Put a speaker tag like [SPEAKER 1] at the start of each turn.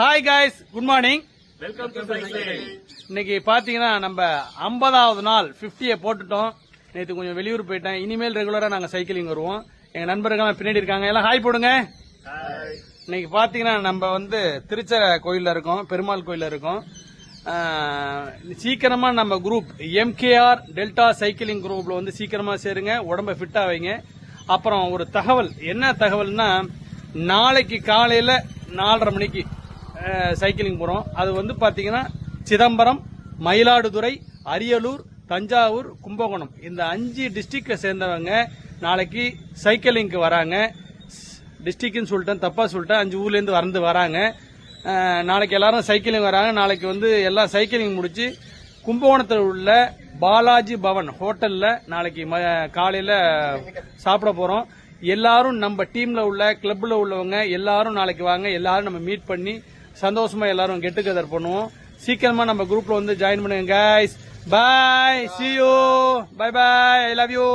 [SPEAKER 1] Hi guys, good morning.
[SPEAKER 2] Welcome to cycling.
[SPEAKER 1] இன்னைக்கு பாத்தீங்கன்னா நம்ம 50வது நாள் 50 போட்டுட்டோம். நேற்று கொஞ்சம் வெளியூர் போயிட்டேன். இனிமேல் ரெகுலரா நாங்க சைக்கிளிங் வருவோம். எங்க நண்பர்கள் பின்னாடி இருக்காங்க, எல்லாம் ஹாய் போடுங்க. இன்னைக்கு பாத்தீங்கன்னா நம்ம திருச்சர கோயில்ல இருக்கோம், பெருமாள் கோயில்ல இருக்கோம். சீக்கிரமா நம்ம குரூப் MKR டெல்டா சைக்கிளிங் குரூப்ல சீக்கிரமா சேருங்க, உடம்ப ஃபிட்டா வைங்க. அப்புறம் ஒரு தகவல், என்ன தகவல்னா, நாளைக்கு காலையில 4:30 மணிக்கு சைக்கிளிங் போறோம். அது பாத்தீங்கன்னா சிதம்பரம், மயிலாடுதுறை, அரியலூர், தஞ்சாவூர், கும்பகோணம் இந்த 5 டிஸ்ட்ரிக்ட சேர்ந்தவங்க நாளைக்கு சைக்கிளிங்க்கு வராங்க. டிஸ்ட்ரிக்ட்னு சொல்லிட்டேன், தப்பா சொல்லிட்டேன். 5 ஊர்ல இருந்து வராங்க. நாளைக்கு எல்லாரும் சைக்கிளிங் வராங்க. நாளைக்கு எல்லாம் சைக்கிளிங் முடிச்சு கும்பகோணத்தில் உள்ள பாலாஜி பவன் ஹோட்டல்ல நாளைக்கு காலையில சாப்பிட போறோம். எல்லாரும் நம்ம டீம்ல உள்ள கிளப்ல உள்ளவங்க எல்லாரும் நாளைக்கு வாங்க. எல்லாரும் நம்ம மீட் பண்ணி சந்தோஷமா எல்லாரும் கெட் டுகெதர் பண்ணுவோம். சீக்கிரமா நம்ம குரூப்ல ஜாயின் பண்ணுங்க guys. Bye, see you, bye bye, I love you.